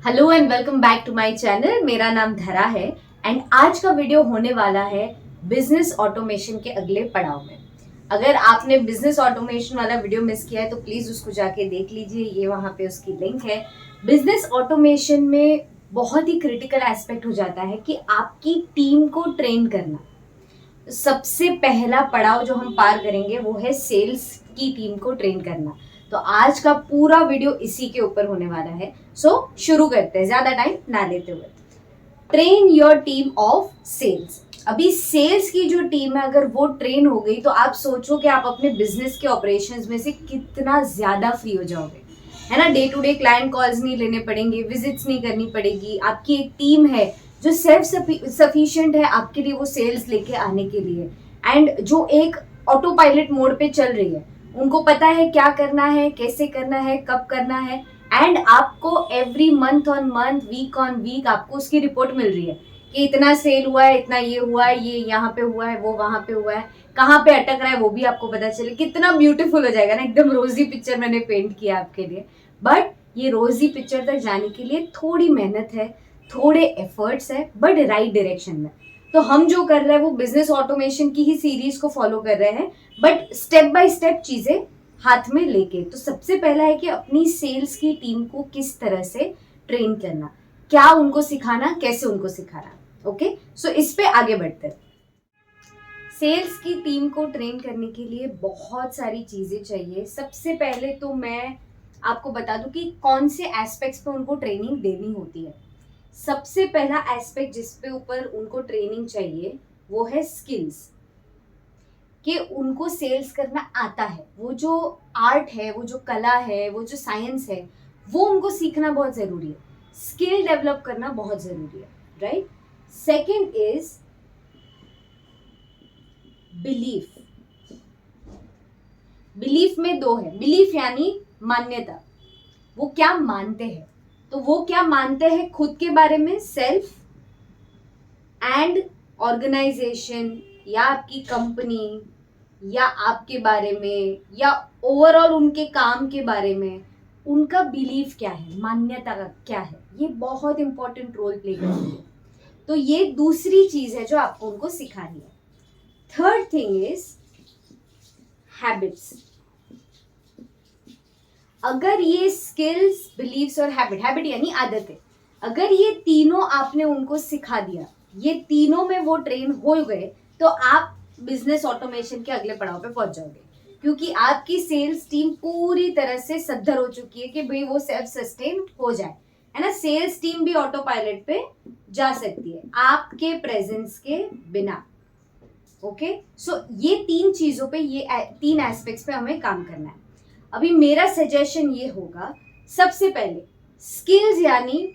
Hello and welcome back to my channel. मेरा नाम धरा है एंड आज का वीडियो होने वाला है बिजनेस ऑटोमेशन के अगले पड़ाव में। अगर आपने बिजनेस ऑटोमेशन वाला वीडियो मिस किया है तो प्लीज उसको जाके देख लीजिए, ये वहां पे उसकी लिंक है। बिजनेस ऑटोमेशन में बहुत ही क्रिटिकल एस्पेक्ट हो जाता है कि आपकी टीम को ट्रेन करना। सबसे पहला पड़ाव जो हम पार करेंगे वो है सेल्स की टीम को ट्रेन करना। तो आज का पूरा वीडियो इसी के ऊपर होने वाला है। सो शुरू करते हैं ज्यादा टाइम ना लेते हुए। Train your team of sales. अभी सेल्स की जो टीम है अगर वो ट्रेन हो गई तो आप सोचो कि आप अपने बिजनेस के ऑपरेशंस में से कितना ज्यादा फ्री हो जाओगे, है ना। Day to day client calls नहीं लेने पड़ेंगे, विजिट्स नहीं करनी पड़ेगी। आपकी एक टीम है जो सेल्फ सफिशिएंट है आपके लिए वो सेल्स लेके आने के लिए, एंड जो एक ऑटो पायलट मोड पे चल रही है। उनको पता है क्या करना है, कैसे करना है, कब करना है, एंड आपको every month on month, week on week आपको उसकी रिपोर्ट मिल रही है कि इतना सेल हुआ है, इतना ये हुआ है, ये यहाँ पे हुआ है, वो वहां पे हुआ है, कहाँ पे अटक रहा है वो भी आपको पता चले। कितना ब्यूटीफुल हो जाएगा ना, एकदम रोजी पिक्चर मैंने पेंट किया आपके लिए। बट ये रोजी पिक्चर तक जाने के लिए थोड़ी मेहनत है, थोड़े एफर्ट्स है, बट राइट डायरेक्शन में। तो हम जो कर रहे हैं वो बिजनेस ऑटोमेशन की ही सीरीज को फॉलो कर रहे हैं, बट स्टेप बाय स्टेप चीजें हाथ में लेके। तो सबसे पहला है कि अपनी सेल्स की टीम को किस तरह से ट्रेन करना, क्या उनको सिखाना, कैसे उनको सिखाना। ओके, सो इस पे आगे बढ़ते हैं। सेल्स की टीम को ट्रेन करने के लिए बहुत सारी चीजें चाहिए। सबसे पहले तो मैं आपको बता दूं कि कौन से एस्पेक्ट्स पे उनको ट्रेनिंग देनी होती है। सबसे पहला एस्पेक्ट जिस पे ऊपर उनको ट्रेनिंग चाहिए वो है स्किल्स, कि उनको सेल्स करना आता है। वो जो आर्ट है, वो जो कला है, वो जो साइंस है, वो उनको सीखना बहुत जरूरी है। स्किल डेवलप करना बहुत जरूरी है, right. Second is belief. Belief में दो है, बिलीफ यानी मान्यता। वो क्या मानते हैं, तो वो क्या मानते हैं खुद के बारे में, सेल्फ एंड ऑर्गेनाइजेशन या आपकी कंपनी या आपके बारे में या ओवरऑल उनके काम के बारे में। उनका बिलीफ क्या है, मान्यता का क्या है, ये बहुत इंपॉर्टेंट रोल प्ले करती है। तो ये दूसरी चीज है जो आपको उनको सिखानी है। Third thing is habits. अगर ये स्किल्स, बिलीव्स और हैबिट, हैबिट यानी आदतें, अगर ये तीनों आपने उनको सिखा दिया, ये तीनों में वो ट्रेन हो गए, तो आप बिजनेस ऑटोमेशन के अगले पड़ाव पे पहुंच जाओगे। क्योंकि आपकी सेल्स टीम पूरी तरह से सद्धर हो चुकी है कि भाई वो सेल्फ सस्टेन हो जाए, है ना। सेल्स टीम भी ऑटो पायलट पे जा सकती है आपके प्रेजेंस के बिना। ओके, सो ये तीन चीजों पे, ये तीन एस्पेक्ट्स पे हमें काम करना है। अभी मेरा सजेशन ये होगा, सबसे पहले स्किल्स यानी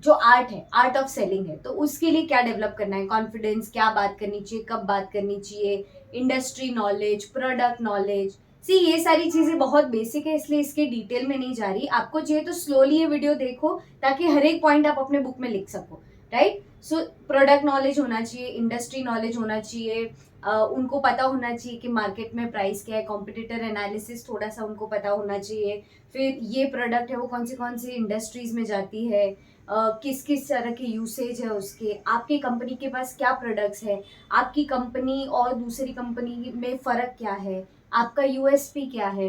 जो आर्ट है, आर्ट ऑफ सेलिंग है, तो उसके लिए क्या डेवलप करना है, कॉन्फिडेंस, क्या बात करनी चाहिए, कब बात करनी चाहिए, इंडस्ट्री नॉलेज, प्रोडक्ट नॉलेज। सी ये सारी चीजें बहुत बेसिक है, इसलिए इसके डिटेल में नहीं जा रही। आपको चाहिए तो स्लोली ये वीडियो देखो ताकि हर एक पॉइंट आप अपने बुक में लिख सको, राइट। सो प्रोडक्ट नॉलेज होना चाहिए, इंडस्ट्री नॉलेज होना चाहिए, उनको पता होना चाहिए कि मार्केट में प्राइस क्या है, कॉम्पिटिटर एनालिसिस थोड़ा सा उनको पता होना चाहिए। फिर ये प्रोडक्ट है वो कौन सी इंडस्ट्रीज में जाती है, किस किस तरह के यूसेज है उसके, आपकी कंपनी के पास क्या प्रोडक्ट्स है, आपकी कंपनी और दूसरी कंपनी में फ़र्क क्या है, आपका यूएसपी क्या है।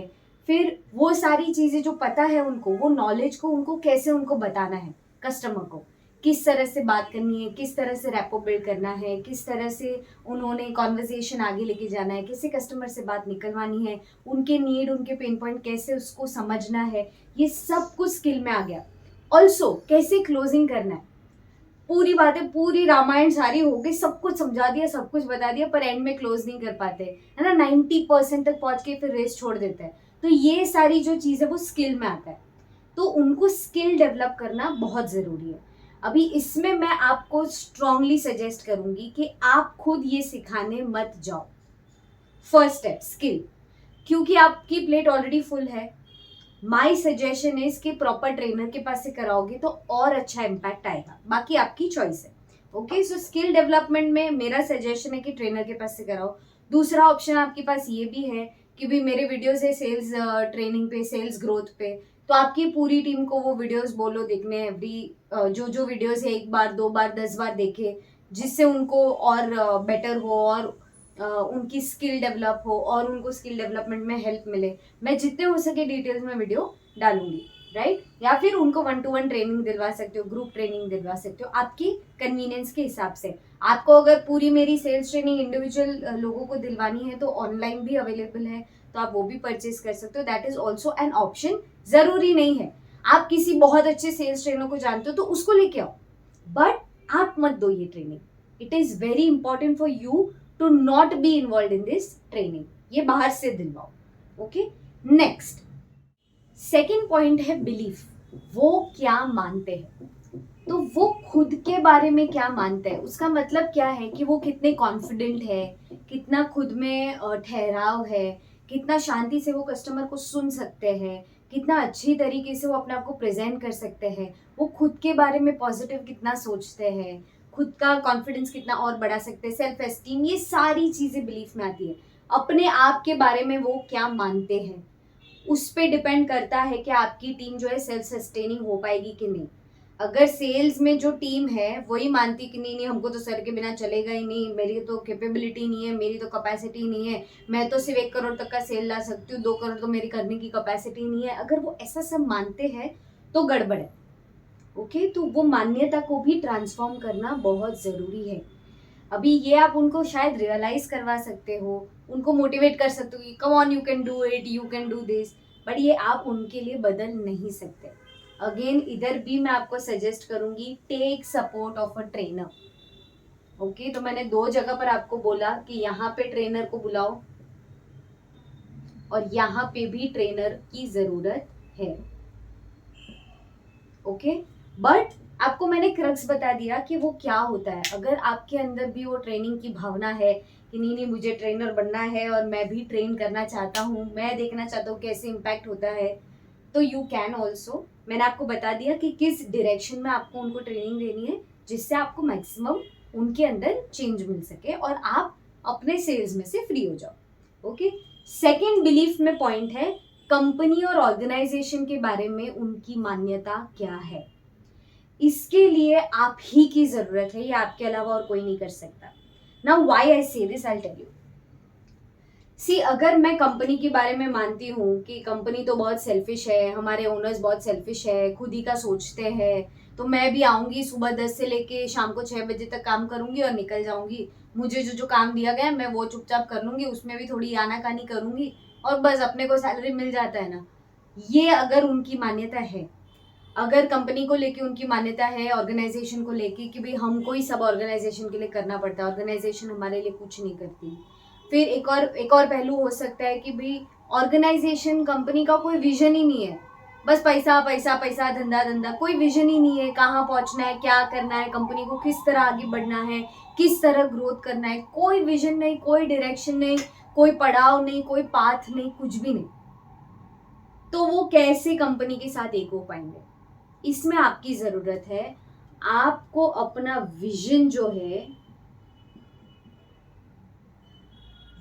फिर वो सारी चीज़ें जो पता है उनको, वो नॉलेज को उनको कैसे उनको बताना है, कस्टमर को किस तरह से बात करनी है, किस तरह से रैपो बिल्ड करना है, किस तरह से उन्होंने कॉन्वर्जेशन आगे लेके जाना है, कैसे कस्टमर से बात निकलवानी है, उनके नीड, उनके पेन पॉइंट कैसे उसको समझना है, ये सब कुछ स्किल में आ गया। ऑल्सो कैसे क्लोजिंग करना है, पूरी बातें, पूरी रामायण सारी हो गई, सब कुछ समझा दिया, सब कुछ बता दिया, पर एंड में क्लोज नहीं कर पाते, है ना। 90% तक पहुंच के फिर रेस छोड़ देते हैं। तो ये सारी जो चीज़ है वो स्किल में आता है, तो उनको स्किल डेवलप करना बहुत ज़रूरी है। अभी इसमें मैं आपको स्ट्रांगली सजेस्ट करूंगी कि आप खुद ये सिखाने मत जाओ। फर्स्ट स्टेप स्किल, क्योंकि आपकी प्लेट ऑलरेडी फुल है। माई सजेशन इज कि प्रॉपर ट्रेनर के पास से कराओगे तो और अच्छा इम्पैक्ट आएगा, बाकी आपकी चॉइस है। ओके, सो स्किल डेवलपमेंट में मेरा सजेशन है कि ट्रेनर के पास से कराओ। दूसरा ऑप्शन आपके पास ये भी है कि भी मेरे वीडियोस है सेल्स ट्रेनिंग पे, सेल्स ग्रोथ पे, तो आपकी पूरी टीम को वो वीडियोस बोलो देखने, जो जो वीडियोस है 1 बार 2 बार 10 बार देखे, जिससे उनको और बेटर हो और उनकी स्किल डेवलप हो और उनको स्किल डेवलपमेंट में हेल्प मिले। मैं जितने हो सके डिटेल्स में वीडियो डालूंगी, राइट? या फिर उनको 1-to-1 ट्रेनिंग दिलवा सकते हो, ग्रुप ट्रेनिंग दिलवा सकते हो, आपकी कन्वीनियंस के हिसाब से। आपको अगर पूरी मेरी सेल्स ट्रेनिंग इंडिविजुअल लोगों को दिलवानी है तो ऑनलाइन भी अवेलेबल है, तो आप वो भी परचेज कर सकते हो। That is also an option. जरूरी नहीं है आप किसी बहुत अच्छे सेल्स ट्रेनर को जानते हो तो उसको लेके आओ, बट आप मत दो ये training. It is very important for you to not be involve in this training. ये बाहर से दिलवाओ। ओके, नेक्स्ट सेकेंड पॉइंट है बिलीफ। वो क्या मानते हैं, तो वो खुद के बारे में क्या मानते हैं, उसका मतलब क्या है कि वो कितने कॉन्फिडेंट है, कितना खुद में ठहराव है, कितना शांति से वो कस्टमर को सुन सकते हैं, कितना अच्छी तरीके से वो अपने आप को प्रेजेंट कर सकते हैं, वो खुद के बारे में पॉजिटिव कितना सोचते हैं, खुद का कॉन्फिडेंस कितना और बढ़ा सकते हैं, सेल्फ एस्टीम, ये सारी चीजें बिलीफ में आती है। अपने आप के बारे में वो क्या मानते हैं उस पे डिपेंड करता है कि आपकी टीम जो है सेल्फ सस्टेनिंग हो पाएगी कि नहीं। अगर सेल्स में जो टीम है वही मानती कि नहीं नहीं हमको तो सर के बिना चलेगा ही नहीं, मेरी तो कैपेबिलिटी नहीं है, मेरी तो कैपेसिटी नहीं है, मैं तो सिर्फ 1 करोड़ तक का सेल ला सकती हूँ, 2 करोड़ तो मेरी करने की कैपेसिटी नहीं है, अगर वो ऐसा सब मानते हैं तो गड़बड़ है। ओके, तो वो मान्यता को भी ट्रांसफॉर्म करना बहुत ज़रूरी है। अभी ये आप उनको शायद रियलाइज करवा सकते हो, उनको मोटिवेट कर सकते हो कि come on you can do it, you can do this, but ये आप उनके लिए बदल नहीं सकते। अगेन इधर भी मैं आपको सजेस्ट करूंगी, take support of a trainer. Okay, तो मैंने 2 जगह पर आपको बोला कि यहाँ पे ट्रेनर को बुलाओ और यहाँ पे भी ट्रेनर की जरूरत है। ओके, बट आपको मैंने क्रक्स बता दिया कि वो क्या होता है। अगर आपके अंदर भी वो ट्रेनिंग की भावना है कि नहीं नहीं मुझे ट्रेनर बनना है और मैं भी ट्रेन करना चाहता हूँ, मैं देखना चाहता हूँ कैसे इम्पैक्ट होता है, तो यू कैन ऑल्सो। मैंने आपको बता दिया कि किस डायरेक्शन में आपको उनको ट्रेनिंग देनी है जिससे आपको मैक्सिमम उनके अंदर चेंज मिल सके और आप अपने सेल्स में से फ्री हो जाओ। ओके, सेकेंड बिलीफ में पॉइंट है कंपनी और ऑर्गेनाइजेशन के बारे में उनकी मान्यता क्या है। इसके लिए आप ही की जरूरत है, ये आपके अलावा और कोई नहीं कर सकता। नाउ व्हाई आई से दिस, आई टेल यू। सी, अगर मैं कंपनी के बारे में मानती हूँ कि कंपनी तो बहुत सेल्फिश है, हमारे ओनर्स बहुत सेल्फिश है, खुद ही का सोचते हैं, तो मैं भी आऊंगी सुबह 10 से लेके शाम को 6 बजे तक काम करूंगी और निकल जाऊंगी, मुझे जो जो काम दिया गया मैं वो चुपचाप कर लूंगी, उसमें भी थोड़ी आनाकानी करूंगी और बस अपने को सैलरी मिल जाता है ना, ये अगर उनकी मान्यता है, अगर कंपनी को लेके उनकी मान्यता है, ऑर्गेनाइजेशन को लेके कि भाई हमको ही सब ऑर्गेनाइजेशन के लिए करना पड़ता है, ऑर्गेनाइजेशन हमारे लिए कुछ नहीं करती, फिर एक और पहलू हो सकता है कि भाई ऑर्गेनाइजेशन कंपनी का कोई विजन ही नहीं है, बस पैसा पैसा पैसा, धंधा धंधा, कोई विजन ही नहीं है, कहाँ पहुंचना है, क्या करना है, कंपनी को किस तरह आगे बढ़ना है, किस तरह ग्रोथ करना है, कोई विजन नहीं, कोई डायरेक्शन नहीं, कोई पड़ाव नहीं, कोई पाथ नहीं, कुछ भी नहीं, तो वो कैसे कंपनी के साथ एक हो पाएंगे। इसमें आपकी जरूरत है, आपको अपना विजन जो है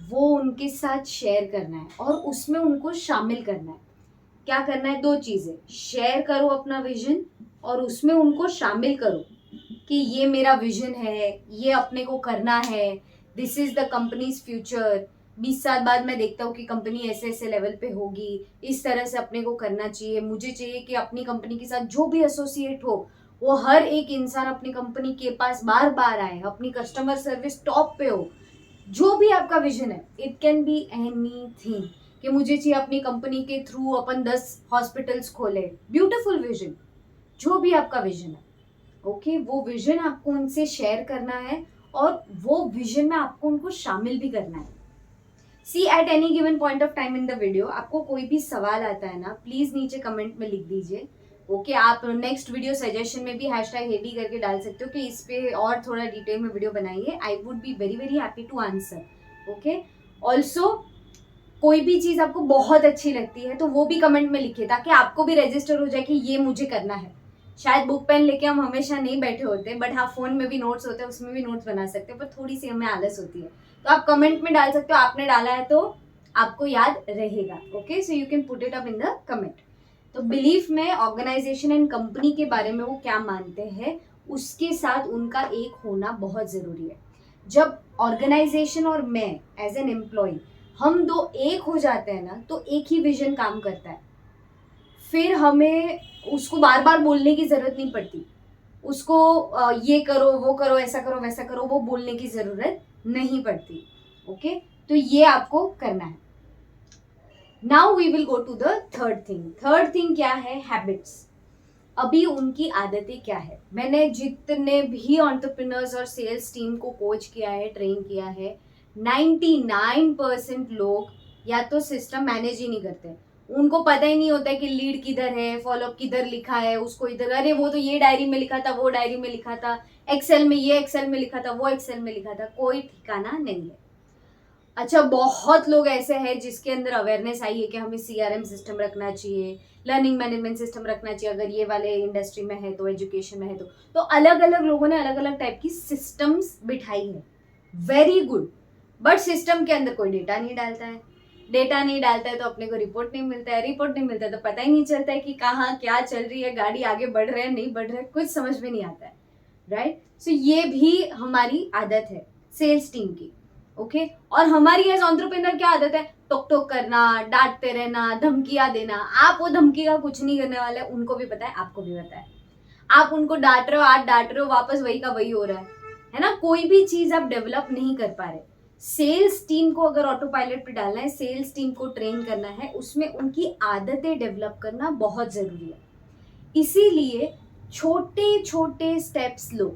वो उनके साथ शेयर करना है और उसमें उनको शामिल करना है। क्या करना है? 2 चीजें, शेयर करो अपना विजन और उसमें उनको शामिल करो कि ये मेरा विजन है, ये अपने को करना है, this is the companies future, 20 साल बाद मैं देखता हूँ कि कंपनी ऐसे ऐसे लेवल पे होगी, इस तरह से अपने को करना चाहिए, मुझे चाहिए कि अपनी कंपनी के साथ जो भी एसोसिएट हो वो हर एक इंसान अपनी कंपनी के पास बार बार आए, अपनी कस्टमर सर्विस टॉप पे हो। जो भी आपका विजन है, इट कैन बी एनीथिंग, कि मुझे चाहिए अपनी कंपनी के थ्रू अपन 10 हॉस्पिटल्स खोले, ब्यूटीफुल विजन, जो भी आपका विजन है। ओके, वो विजन आपको उनसे शेयर करना है और वो विजन में आपको उनको शामिल भी करना है। See, at any given point of time in the video आपको कोई भी सवाल आता है ना, प्लीज नीचे कमेंट में लिख दीजिए। ओके, आप नेक्स्ट वीडियो सजेशन में भी #हेडी करके डाल सकते हो कि इस पे और थोड़ा डिटेल में वीडियो बनाइए, I would be very very happy to answer. Okay, also कोई भी चीज आपको बहुत अच्छी लगती है तो वो भी कमेंट में लिखिए ताकि आपको भी रजिस्टर हो जाए कि ये मुझे करना है। शायद बुक पेन लेके हम हमेशा नहीं बैठे होते, बट हाँ फोन में भी नोट्स होते हैं, उसमें भी नोट्स बना सकते हैं, पर थोड़ी सी हमें आलस होती है, तो आप कमेंट में डाल सकते हो, आपने डाला है तो आपको याद रहेगा। Okay, so you can put it up in the comment. तो बिलीफ में ऑर्गेनाइजेशन एंड कंपनी के बारे में वो क्या मानते हैं उसके साथ उनका एक होना बहुत ज़रूरी है। जब ऑर्गेनाइजेशन और मैं एज एन एम्प्लॉय हम दो एक हो जाते हैं ना, तो एक ही विजन काम करता है। फिर हमें उसको बार बार बोलने की ज़रूरत नहीं पड़ती, उसको ये करो वो करो ऐसा करो वैसा करो वो बोलने की ज़रूरत नहीं पड़ती। ओके, तो ये आपको करना है। Now we will go to the third thing क्या है? हैबिट्स। अभी उनकी आदतें क्या है? मैंने जितने भी एंटरप्रेन्योर्स और सेल्स टीम को कोच किया है, ट्रेन किया है, 99% लोग या तो सिस्टम मैनेज ही नहीं करते। उनको पता ही नहीं होता है कि लीड किधर है, फॉलोअप किधर लिखा है, उसको इधर, अरे वो तो ये डायरी में लिखा था, वो डायरी में लिखा था, एक्सेल में ये एक्सेल में लिखा था, वो एक्सेल में लिखा था, कोई ठिकाना नहीं है। अच्छा, बहुत लोग ऐसे हैं जिसके अंदर अवेयरनेस आई है कि हमें सीआरएम सिस्टम रखना चाहिए, लर्निंग मैनेजमेंट सिस्टम रखना चाहिए, अगर ये वाले इंडस्ट्री में है तो, एजुकेशन में है तो अलग अलग लोगों ने अलग अलग टाइप की सिस्टम्स बिठाई है। वेरी गुड, बट सिस्टम के अंदर कोई डेटा नहीं डालता है। डेटा नहीं डालता है तो अपने को रिपोर्ट नहीं मिलता है, रिपोर्ट नहीं मिलता है तो पता ही नहीं चलता है कि कहाँ क्या चल रही है, गाड़ी आगे बढ़ रहे हैं नहीं बढ़ रहे, कुछ समझ में नहीं आता है। राइट, सो ये भी हमारी आदत है सेल्स टीम की। ओके, और हमारी एज एंटरप्रेन्योर क्या आदत है? टोक टोक करना, डांटते रहना, धमकियां देना। आप वो धमकी का कुछ नहीं करने वाले, उनको भी पता है, आपको भी पता है। आप उनको डांट रहे हो, आज डांट रहे हो, वापस वही का वही हो रहा है ना? कोई भी चीज आप डेवलप नहीं कर पा रहे। सेल्स टीम को अगर ऑटो पायलट पे डालना है, सेल्स टीम को ट्रेन करना है, उसमें उनकी आदतें डेवलप करना बहुत जरूरी है। इसीलिए छोटे छोटे स्टेप्स लो,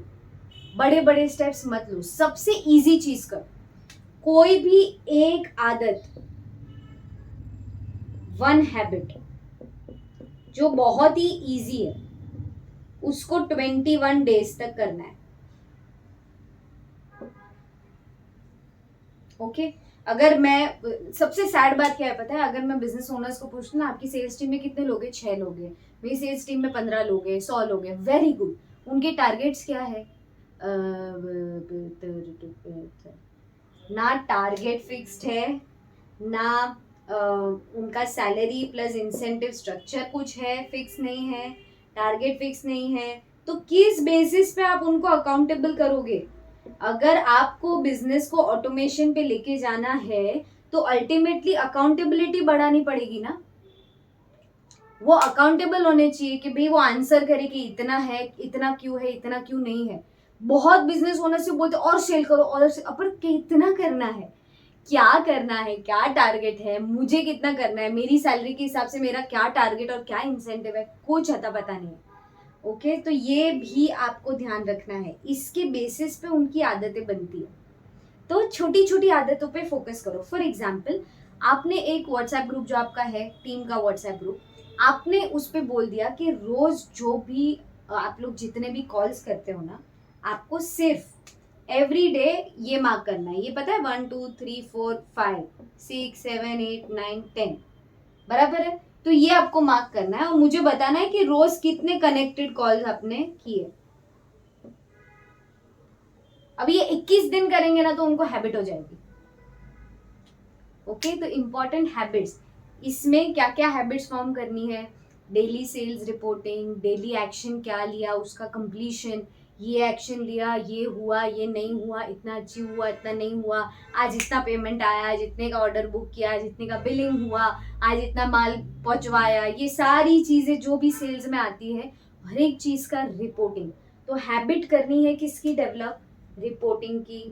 बड़े बड़े स्टेप्स मत लो, सबसे इजी चीज करो। कोई भी एक आदत, वन हैबिट जो बहुत ही इजी है, उसको 21 डेज तक करना है। ओके, अगर मैं, सबसे सैड बात क्या है पता है? अगर मैं बिजनेस ओनर्स को पूछूं ना, आपकी सेल्स टीम में कितने लोग हैं? 6 लोग हैं। मेरी सेल्स टीम में 15 लोग हैं, 100 लोग हैं। वेरी गुड, उनके टारगेट्स क्या है? ना टारगेट फिक्स्ड है, ना उनका सैलरी प्लस इंसेंटिव स्ट्रक्चर कुछ है, फिक्स नहीं है, टारगेट फिक्स नहीं है। तो किस बेसिस पे आप उनको अकाउंटेबल करोगे? अगर आपको बिजनेस को ऑटोमेशन पे लेके जाना है तो अल्टीमेटली अकाउंटेबिलिटी बढ़ानी पड़ेगी ना। वो अकाउंटेबल होने चाहिए कि भाई वो आंसर करे कि इतना है, इतना क्यों है, इतना क्यों नहीं है। बहुत बिजनेस ओनर से बोलते और सेल करो और अपन कितना करना है, क्या करना है, क्या टारगेट है, मुझे कितना करना है, मेरी सैलरी के हिसाब से मेरा क्या टारगेट और क्या इंसेंटिव है, कुछ अता पता नहीं है। ओके, तो ये भी आपको ध्यान रखना है। इसके बेसिस पे उनकी आदतें बनती है। तो छोटी छोटी आदतों पे फोकस करो। फॉर एग्जाम्पल, आपने एक व्हाट्सएप ग्रुप जो आपका है, टीम का व्हाट्सएप ग्रुप, आपने उस पर बोल दिया कि रोज जो भी आप लोग जितने भी कॉल्स करते हो ना, आपको सिर्फ एवरी डे ये मार्क करना है। ये पता है 1 2 3 4 5 6 7 8 9 10 बराबर है? तो ये आपको मार्क करना है और मुझे बताना है कि रोज कितने कनेक्टेड कॉल्स आपने किए। अब ये 21 दिन करेंगे ना तो उनको हैबिट हो जाएगी। ओके, तो इंपॉर्टेंट हैबिट्स, इसमें क्या क्या हैबिट्स फॉर्म करनी है? Daily sales reporting, daily action क्या लिया उसका कंप्लीशन, ये एक्शन लिया, ये हुआ, ये नहीं हुआ, इतना अचीव हुआ, इतना नहीं हुआ, आज इतना पेमेंट आया, आज इतने का ऑर्डर बुक किया, आज इतने का बिलिंग हुआ, आज इतना माल पहुंचवाया। ये सारी चीजें जो भी सेल्स में आती है, हर एक चीज का रिपोर्टिंग। तो हैबिट करनी है किसकी डेवलप? रिपोर्टिंग की।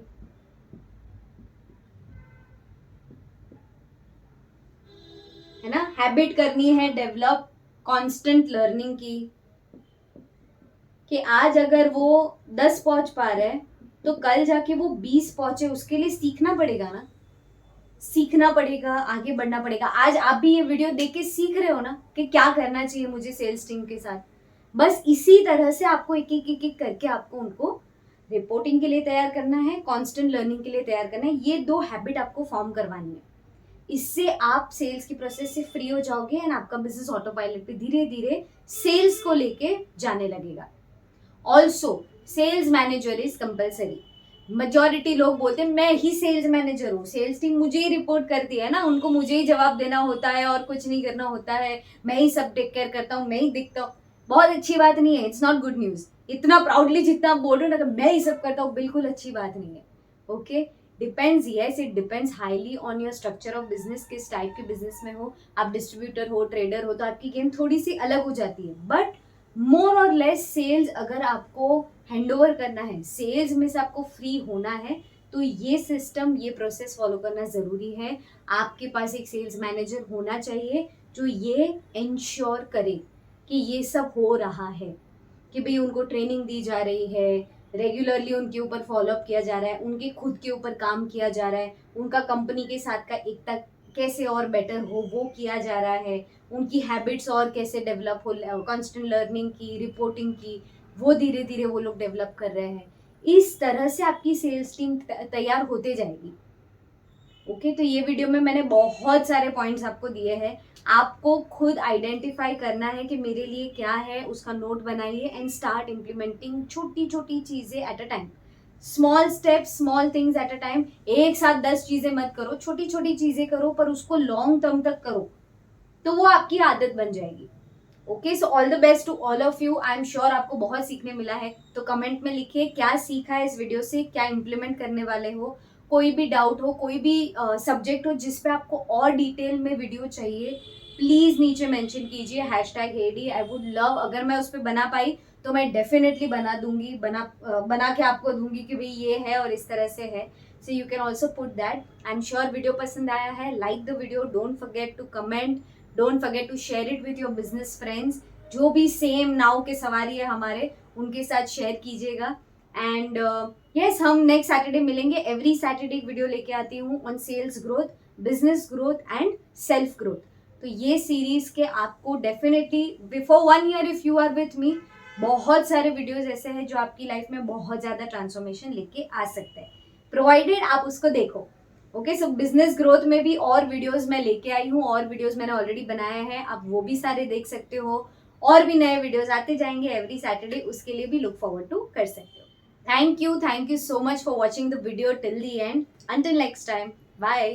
है ना? हैबिट करनी है डेवलप कांस्टेंट लर्निंग की, कि आज अगर वो 10 पहुंच पा रहे हैं तो कल जाके वो 20 पहुंचे, उसके लिए सीखना पड़ेगा ना, सीखना पड़ेगा, आगे बढ़ना पड़ेगा। आज आप भी ये वीडियो देख के सीख रहे हो ना कि क्या करना चाहिए मुझे सेल्स टीम के साथ। बस इसी तरह से आपको एक एक करके आपको उनको रिपोर्टिंग के लिए तैयार करना है, कांस्टेंट लर्निंग के लिए तैयार करना है। ये 2 हैबिट आपको फॉर्म करवानी है। इससे आप सेल्स की प्रोसेस से फ्री हो जाओगे एंड आपका बिजनेस ऑटो पायलट पे धीरे धीरे सेल्स को लेके जाने लगेगा। Also sales manager is compulsory. Majority लोग बोलते हैं मैं ही सेल्स मैनेजर हूँ, सेल्स टीम मुझे ही रिपोर्ट करती है ना, उनको मुझे ही जवाब देना होता है और कुछ नहीं करना होता है, मैं ही सब टेक केयर करता हूँ, मैं ही दिखता हूँ। बहुत अच्छी बात नहीं है, इट्स नॉट गुड न्यूज। इतना प्राउडली जितना आप बोल रहे हो ना कि मैं ही सब करता हूँ, बिल्कुल अच्छी बात नहीं है। Okay, depends, yes it depends highly on your structure of business, किस टाइप के बिजनेस में हो आप, डिस्ट्रीब्यूटर हो, ट्रेडर हो, तो आपकी गेम थोड़ी सी अलग हो जाती है। बट मोर और लेस सेल्स अगर आपको हैंडओवर करना है, सेल्स में से आपको फ्री होना है, तो ये सिस्टम, ये प्रोसेस फॉलो करना ज़रूरी है। आपके पास एक सेल्स मैनेजर होना चाहिए जो ये इंश्योर करे कि ये सब हो रहा है, कि भाई उनको ट्रेनिंग दी जा रही है, रेगुलरली उनके ऊपर फॉलोअप किया जा रहा है, उनके खुद के ऊपर काम किया जा रहा है, उनका कंपनी के साथ का एकता कैसे और बेटर हो वो किया जा रहा है, उनकी हैबिट्स और कैसे डेवलप हो, कॉन्स्टेंट लर्निंग की, रिपोर्टिंग की, वो धीरे धीरे वो लोग डेवलप कर रहे हैं। इस तरह से आपकी सेल्स टीम तैयार होते जाएगी। ओके, तो ये वीडियो में मैंने बहुत सारे पॉइंट्स आपको दिए हैं, आपको खुद आइडेंटिफाई करना है कि मेरे लिए क्या है, उसका नोट बनाइए एंड स्टार्ट इम्प्लीमेंटिंग छोटी छोटी चीजें at a time, small steps, small things at a time. एक साथ 10 चीजें मत करो, छोटी छोटी चीजें करो, पर उसको लॉन्ग टर्म तक करो, तो वो आपकी आदत बन जाएगी। Okay, so all the best to all of you. I am sure आपको बहुत सीखने मिला है, तो कमेंट में लिखिए क्या सीखा है इस वीडियो से, क्या इम्प्लीमेंट करने वाले हो। कोई भी डाउट हो, कोई भी सब्जेक्ट हो जिस पे आपको और डिटेल में वीडियो चाहिए, प्लीज नीचे मेंशन कीजिए #AD। आई वुड लव, अगर मैं उस पर बना पाई तो मैं डेफिनेटली बना दूंगी, बना के आपको दूंगी कि भाई ये है और इस तरह से है। So you can also put that. I am sure video पसंद आया है, like the video, don't forget to comment, don't forget to share it with your business friends, जो भी सेम नाव के सवारी है हमारे, उनके साथ शेयर कीजिएगा। एंड यस, हम नेक्स्ट सैटरडे मिलेंगे। एवरी सैटरडे एक वीडियो लेके आती हूँ on sales growth, business growth and self growth. तो ये सीरीज के आपको definitely before 1 year if you are with me, बहुत सारे वीडियोज ऐसे हैं जो आपकी लाइफ में बहुत ज्यादा ट्रांसफॉर्मेशन लेके आ सकते हैं, प्रोवाइडेड आप उसको देखो। ओके, सो बिजनेस ग्रोथ में भी और वीडियोस मैं लेके आई हूँ, और वीडियोस मैंने ऑलरेडी बनाए हैं, आप वो भी सारे देख सकते हो। और भी नए वीडियोस आते जाएंगे एवरी सैटरडे, उसके लिए भी लुक फॉरवर्ड टू कर सकते हो। Thank you so much for watching the video till the end. Until next time, bye.